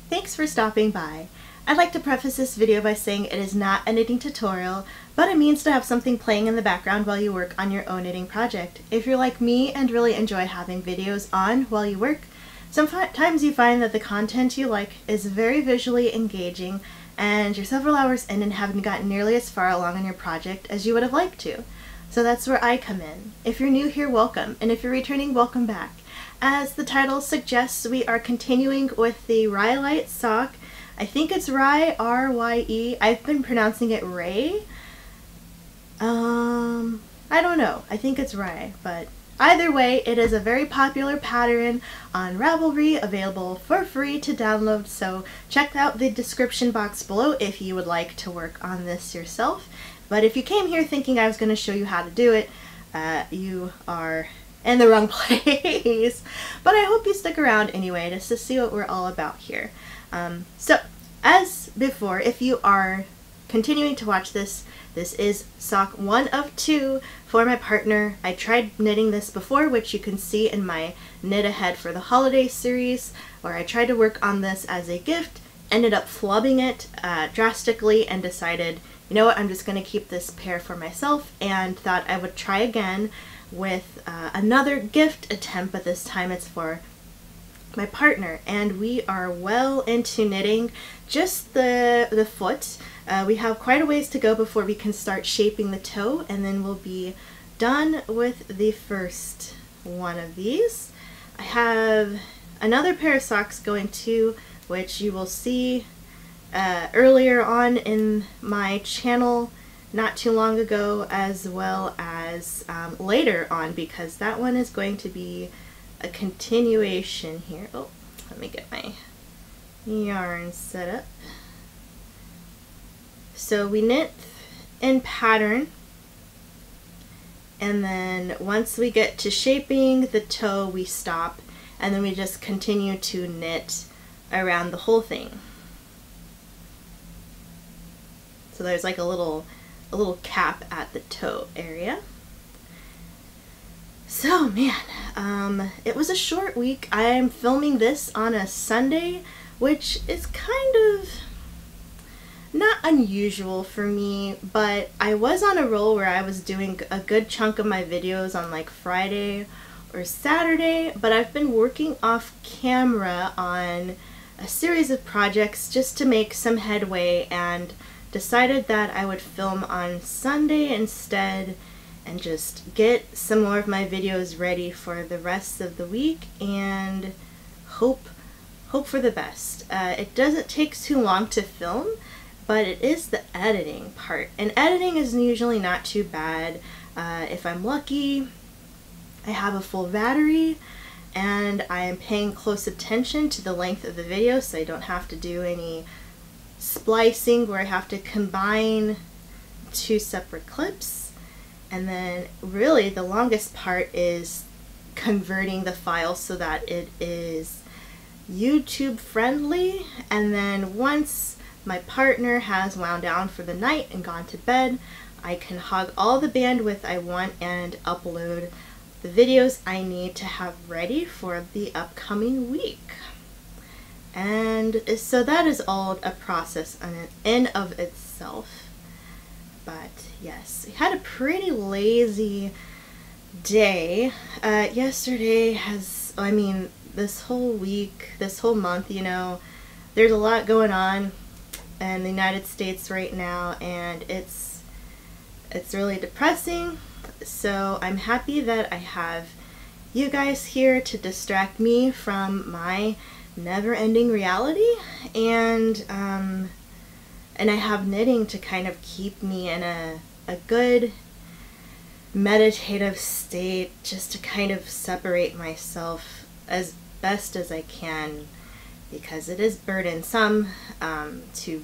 Thanks for stopping by. I'd like to preface this video by saying it is not a knitting tutorial, but a means to have something playing in the background while you work on your own knitting project. If you're like me and really enjoy having videos on while you work, sometimes you find that the content you like is very visually engaging and you're several hours in and haven't gotten nearly as far along on your project as you would have liked to. So that's where I come in. If you're new here, welcome, and if you're returning, welcome back. As the title suggests, we are continuing with the Rye Light Sock. I think it's Rye, R-Y-E. I've been pronouncing it Ray. I don't know. I think it's Rye, but either way, it is a very popular pattern on Ravelry, available for free to download, so check out the description box below if you would like to work on this yourself. But if you came here thinking I was going to show you how to do it, you are in the wrong place. But I hope you stick around anyway just to see what we're all about here. So, as before, if you are continuing to watch this, this is sock 1 of 2 for my partner. I tried knitting this before, which you can see in my Knit Ahead for the Holiday series, where I tried to work on this as a gift, ended up flubbing it drastically, and decided, you know what, I'm just going to keep this pair for myself, and thought I would try again with another gift attempt, but this time it's for my partner. And we are well into knitting just the foot. We have quite a ways to go before we can start shaping the toe, and then we'll be done with the first one of these. I have another pair of socks going too, which you will see earlier on in my channel not too long ago, as well as later on, because that one is going to be a continuation here. Oh, let me get my yarn set up. So we knit in pattern, and then once we get to shaping the toe, we stop, and then we just continue to knit around the whole thing. So there's like a little cap at the toe area. So man, it was a short week. I am filming this on a Sunday, which is kind of not unusual for me, but I was on a roll where I was doing a good chunk of my videos on like Friday or Saturday, but I've been working off camera on a series of projects just to make some headway, and decided that I would film on Sunday instead and just get some more of my videos ready for the rest of the week and hope for the best. It doesn't take too long to film, but it is the editing part, and editing is usually not too bad. If I'm lucky, I have a full battery and I am paying close attention to the length of the video, so I don't have to do any splicing where I have to combine 2 separate clips. And then really the longest part is converting the file so that it is YouTube friendly, and then once my partner has wound down for the night and gone to bed, I can hog all the bandwidth I want and upload the videos I need to have ready for the upcoming week. And so that is all a process in of itself. But yes, we had a pretty lazy day. Yesterday has, I mean, this whole week, this whole month, you know, there's a lot going on in the United States right now, and it's really depressing. So I'm happy that I have you guys here to distract me from my never-ending reality, and I have knitting to kind of keep me in a good meditative state, just to kind of separate myself as best as I can, because it is burdensome to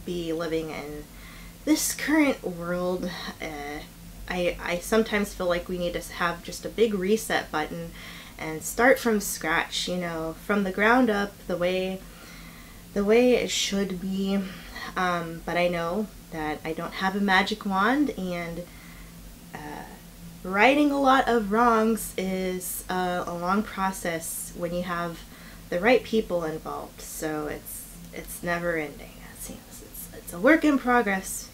be living in this current world. I sometimes feel like we need to have just a big reset button and start from scratch, you know, from the ground up, the way it should be. But I know that I don't have a magic wand, and righting a lot of wrongs is a long process when you have the right people involved. So it's it's never ending, it seems. It's a work in progress.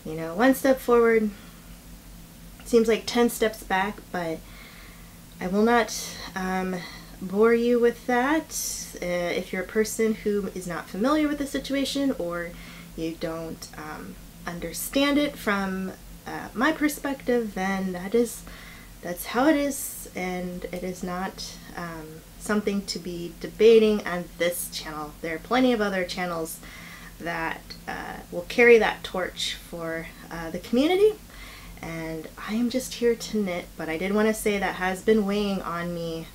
You know, one step forward seems like 10 steps back, but I will not bore you with that. If you're a person who is not familiar with the situation, or you don't understand it from my perspective, then that's how it is, and it is not something to be debating on this channel. There are plenty of other channels that will carry that torch for the community, and I am just here to knit. But I did want to say that has been weighing on me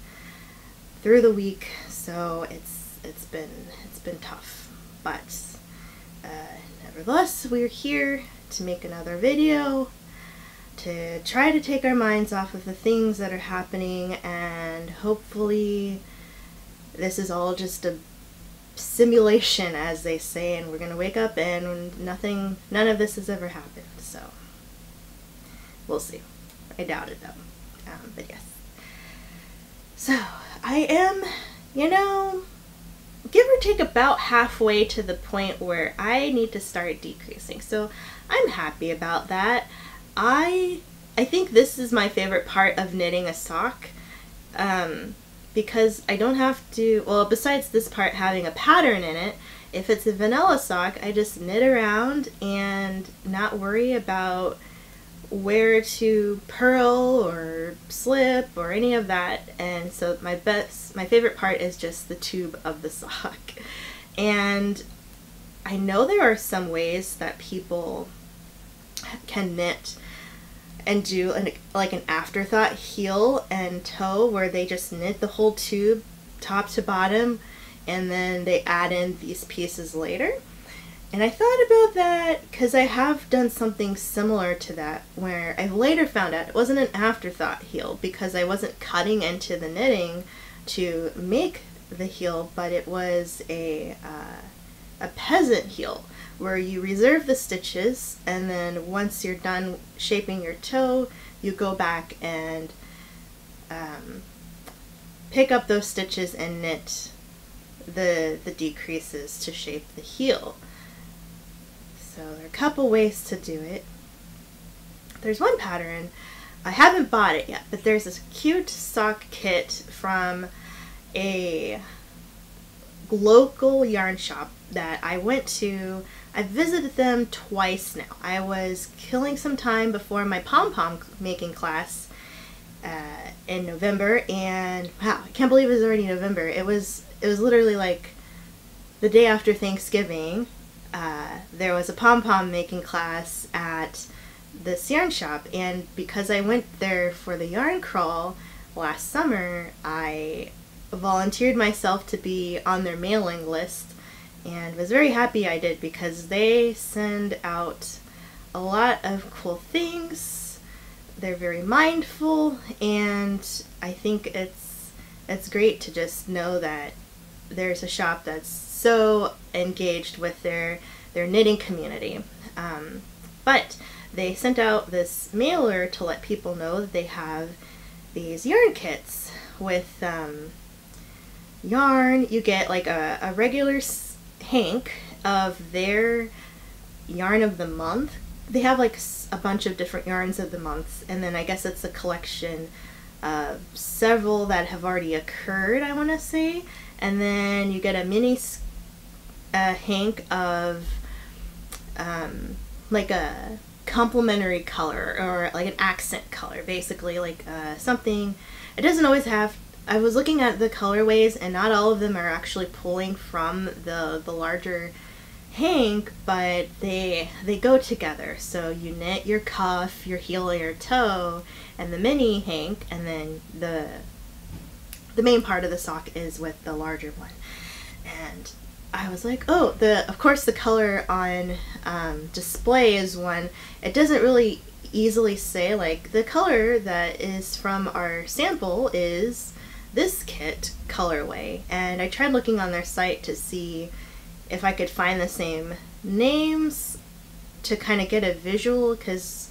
through the week, so it's been tough, but nevertheless, we're here to make another video to try to take our minds off of the things that are happening, and hopefully this is all just a simulation, as they say, and we're gonna wake up and none of this has ever happened. So we'll see. I doubt it though. But yes. So I am, you know, give or take about halfway to the point where I need to start decreasing. So I'm happy about that. I think this is my favorite part of knitting a sock, because I don't have to, well, besides this part having a pattern in it, if it's a vanilla sock, I just knit around and not worry about where to purl or slip or any of that. And so my favorite part is just the tube of the sock. And I know there are some ways that people can knit and do like an afterthought heel and toe, where they just knit the whole tube top to bottom and then they add in these pieces later. And I thought about that because I have done something similar to that, where I later found out it wasn't an afterthought heel because I wasn't cutting into the knitting to make the heel, but it was a peasant heel, where you reserve the stitches, and then once you're done shaping your toe, you go back and pick up those stitches and knit the decreases to shape the heel. So there are a couple ways to do it. There's one pattern, I haven't bought it yet, but there's this cute sock kit from a local yarn shop that I went to. I visited them twice now. I was killing some time before my pom-pom making class in November, and wow, I can't believe it was already November. It was literally like the day after Thanksgiving. There was a pom-pom making class at this yarn shop, and because I went there for the yarn crawl last summer, I volunteered myself to be on their mailing list, and was very happy I did, because they send out a lot of cool things. They're very mindful, and I think it's great to just know that there's a shop that's so engaged with their knitting community. But they sent out this mailer to let people know that they have these yarn kits with yarn. You get like a regular hank of their yarn of the month. They have like a bunch of different yarns of the months, and then I guess it's a collection of several that have already occurred, I want to say. And then you get a mini hank of like a complementary color, or like an accent color, basically, like something. It doesn't always have, I was looking at the colorways and not all of them are actually pulling from the larger hank, but they go together. So you knit your cuff, your heel, and your toe, and the mini hank, and then the main part of the sock is with the larger one. And I was like, oh, of course the color on display is one. It doesn't really easily say, like, the color that is from our sample is this kit colorway. And I tried looking on their site to see if I could find the same names to kind of get a visual, because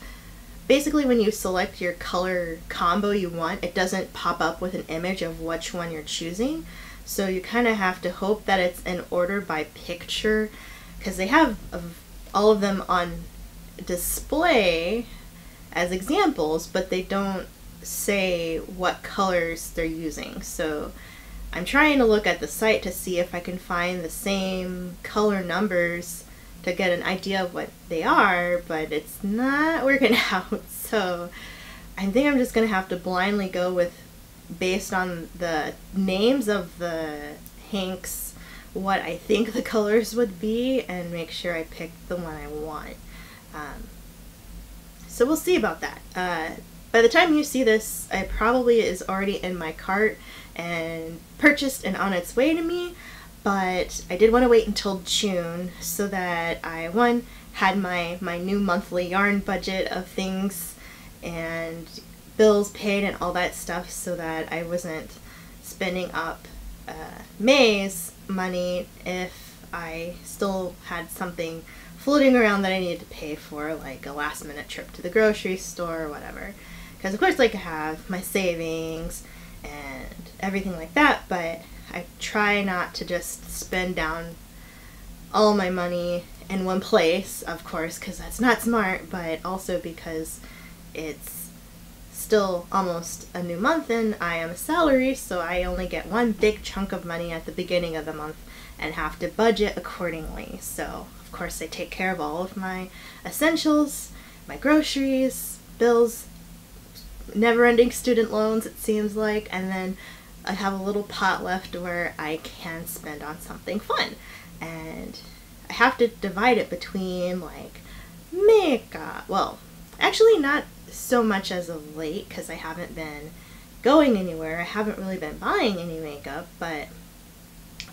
basically when you select your color combo you want, it doesn't pop up with an image of which one you're choosing. So you kind of have to hope that it's in order by picture, because they have all of them on display as examples, but they don't say what colors they're using. So I'm trying to look at the site to see if I can find the same color numbers to get an idea of what they are, but it's not working out. So I think I'm just gonna have to blindly go with, based on the names of the hanks, what I think the colors would be, and make sure I pick the one I want. So we'll see about that. By the time you see this, it probably is already in my cart and purchased and on its way to me, but I did want to wait until June so that I, one, had my new monthly yarn budget of things and bills paid and all that stuff, so that I wasn't spending up May's money if I still had something floating around that I needed to pay for, like a last minute trip to the grocery store or whatever. Because of course, like, I have my savings and everything like that, but I try not to just spend down all my money in one place, of course, because that's not smart, but also because it's still almost a new month and I am a salary, so I only get one big chunk of money at the beginning of the month and have to budget accordingly. So of course I take care of all of my essentials, my groceries, bills, never-ending student loans, it seems like, and then I have a little pot left where I can spend on something fun. And I have to divide it between, like, makeup. Well, actually not so much as of late, because I haven't been going anywhere. I haven't really been buying any makeup, but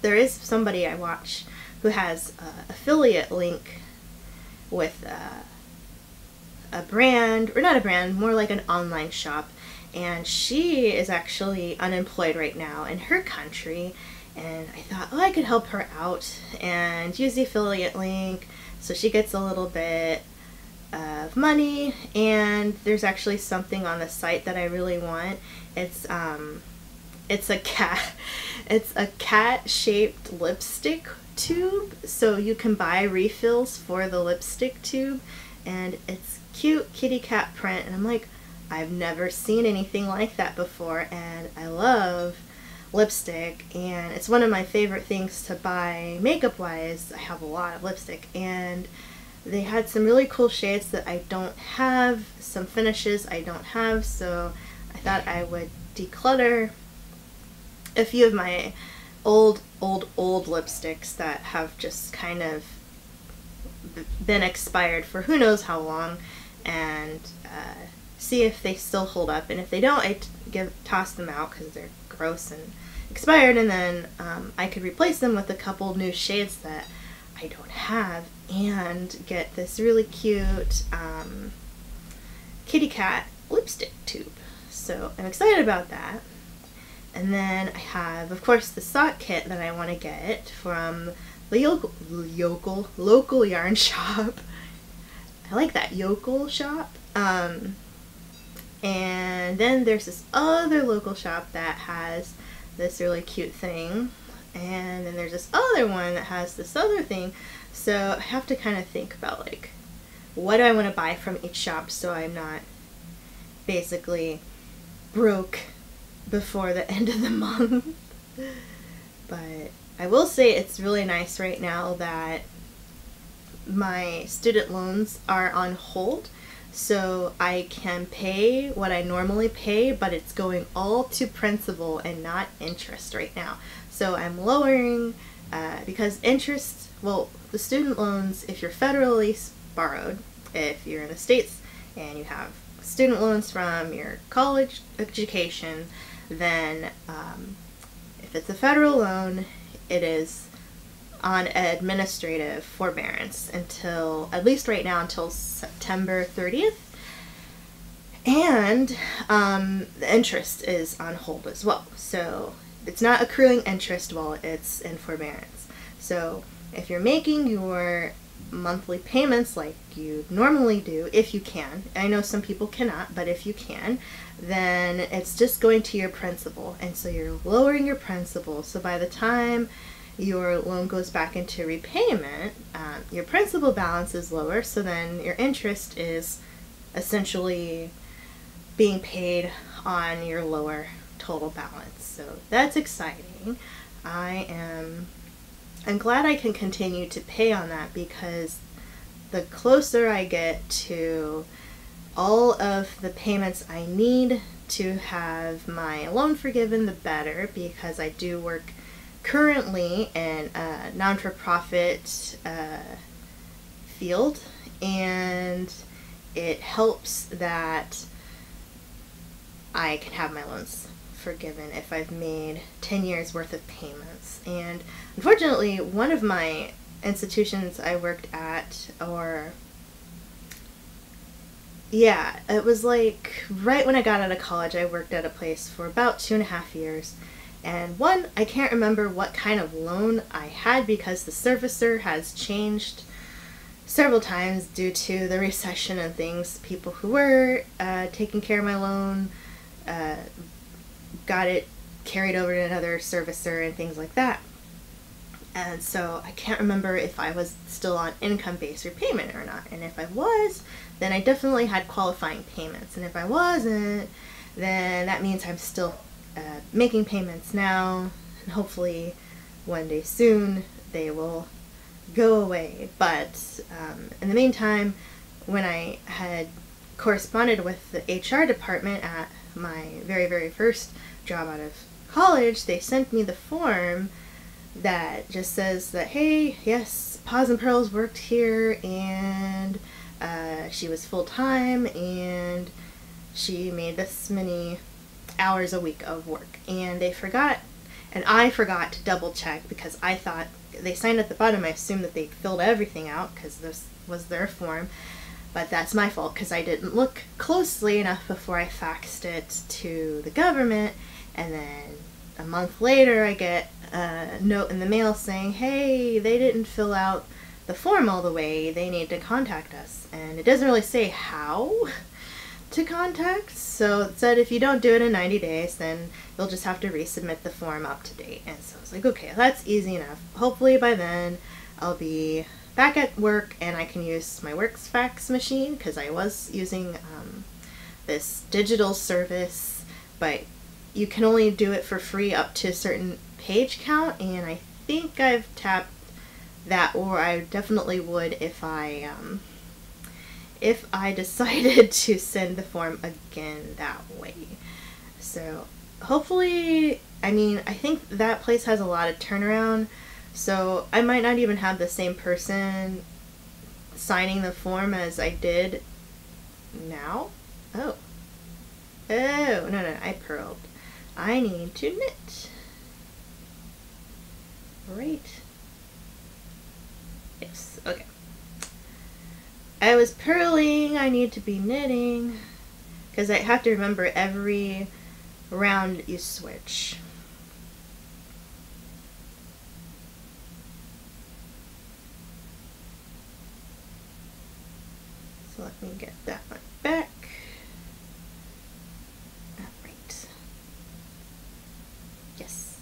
there is somebody I watch who has an affiliate link with a brand, or not a brand, more like an online shop, and she is actually unemployed right now in her country, and I thought, oh, I could help her out and use the affiliate link so she gets a little bit of money. And there's actually something on the site that I really want. It's a cat shaped lipstick tube, so you can buy refills for the lipstick tube, and it's cute kitty cat print, and I'm like, I've never seen anything like that before, and I love lipstick, and it's one of my favorite things to buy makeup wise. I have a lot of lipstick, and they had some really cool shades that I don't have, some finishes I don't have, so I thought I would declutter a few of my old lipsticks that have just kind of been expired for who knows how long, and see if they still hold up, and if they don't, I toss them out because they're gross and expired, and then I could replace them with a couple new shades that I don't have, and get this really cute kitty cat lipstick tube. So I'm excited about that. And then I have, of course, the sock kit that I want to get from the local yarn shop. I like that, yokel shop. And then there's this other local shop that has this really cute thing, and then there's this other one that has this other thing. So I have to kind of think about, like, what do I want to buy from each shop so I'm not basically broke before the end of the month. But I will say it's really nice right now that my student loans are on hold, so I can pay what I normally pay, but it's going all to principal and not interest right now. So I'm lowering, because interest, well, the student loans, if you're federally borrowed, if you're in the States and you have student loans from your college education, then if it's a federal loan, it is on administrative forbearance until, at least right now, until September 30th. And the interest is on hold as well. So it's not accruing interest while it's in forbearance. So if you're making your monthly payments like you normally do, if you can. I know some people cannot, but if you can, then it's just going to your principal. And so you're lowering your principal. So by the time your loan goes back into repayment, your principal balance is lower, so then your interest is essentially being paid on your lower total balance. So that's exciting. I'm glad I can continue to pay on that, because the closer I get to all of the payments I need to have my loan forgiven, the better, because I do work currently in a non-for-profit field, and it helps that I can have my loans forgiven if I've made 10 years worth of payments. And unfortunately, one of my institutions I worked at, it was like right when I got out of college, I worked at a place for about 2.5 years. And one, I can't remember what kind of loan I had, because the servicer has changed several times due to the recession and things. People who were taking care of my loan got it carried over to another servicer and things like that. And so I can't remember if I was still on income-based repayment or not. And if I was, then I definitely had qualifying payments. And if I wasn't, then that means I'm still making payments now, and hopefully one day soon they will go away. But in the meantime, when I had corresponded with the HR department at my very, very first job out of college, they sent me the form that just says that, hey, yes, Paws and Pearls worked here, and she was full-time, and she made this many hours a week of work. And they forgot, and I forgot to double check, because I thought they signed at the bottom. I assumed that they filled everything out because this was their form, but that's my fault because I didn't look closely enough before I faxed it to the government. And then a month later I get a note in the mail saying, hey, they didn't fill out the form all the way, they need to contact us. And it doesn't really say how to contact, so it said if you don't do it in 90 days, then you'll just have to resubmit the form up to date. And so I was like, okay, that's easy enough. Hopefully by then I'll be back at work and I can use my work's fax machine, because I was using this digital service, but you can only do it for free up to a certain page count, and I think I've tapped that, or I definitely would if I decided to send the form again that way. So hopefully, I think that place has a lot of turnaround, so I might not even have the same person signing the form as I did now. Oh, no, I purled. I need to knit. Right. Yes, okay. I was purling, I need to be knitting, because I have to remember every round you switch. So let me get that one back. Alright. Yes.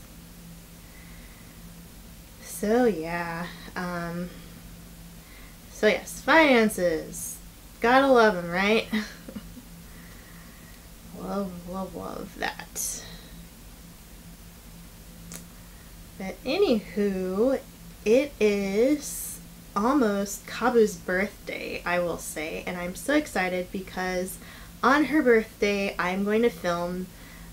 So yeah, so yes, finances. Gotta love them, right? love that. But anywho, it is almost Kabu's birthday, I will say, and I'm so excited because on her birthday I'm going to film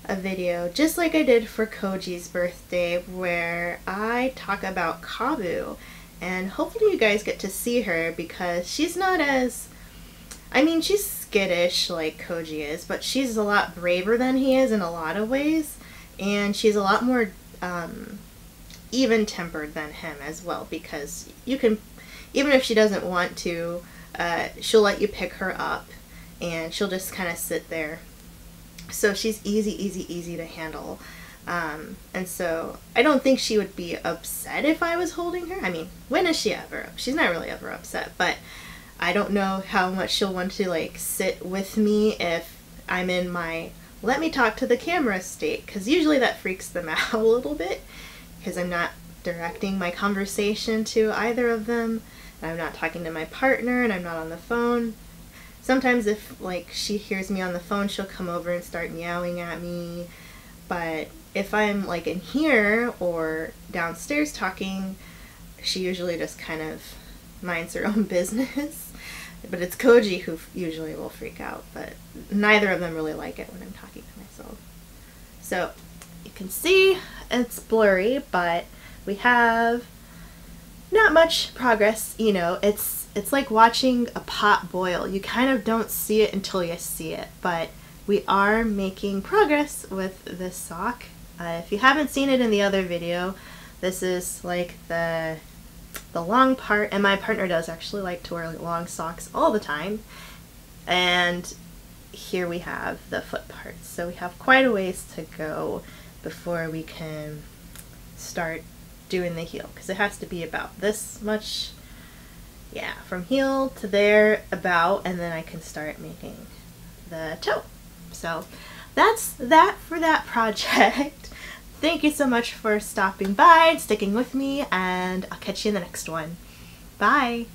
a video just like I did for Koji's birthday, where I talk about Kabu, and hopefully you guys get to see her, because she's not as, she's skittish like Koji is, but she's a lot braver than he is in a lot of ways, and she's a lot more even-tempered than him as well, because you can, even if she doesn't want to, she'll let you pick her up and she'll just kind of sit there. So she's easy to handle. And so I don't think she would be upset if I was holding her. I mean, when is she ever? She's not really ever upset, but I don't know how much she'll want to like sit with me if I'm in my let me talk to the camera state, because usually that freaks them out a little bit because I'm not directing my conversation to either of them, and I'm not talking to my partner, and I'm not on the phone. Sometimes if like she hears me on the phone, she'll come over and start meowing at me, but if I'm like in here or downstairs talking, she usually just kind of minds her own business. But it's Koji who usually will freak out, but neither of them really like it when I'm talking to myself. So you can see it's blurry, but we have not much progress. You know, it's like watching a pot boil. You kind of don't see it until you see it, but we are making progress with this sock. If you haven't seen it in the other video, this is like the long part, and my partner does actually like to wear long socks all the time. And here we have the foot parts. So we have quite a ways to go before we can start doing the heel, because it has to be about this much, yeah, from heel to there about, and then I can start making the toe. So that's that for that project. Thank you so much for stopping by and sticking with me, and I'll catch you in the next one. Bye!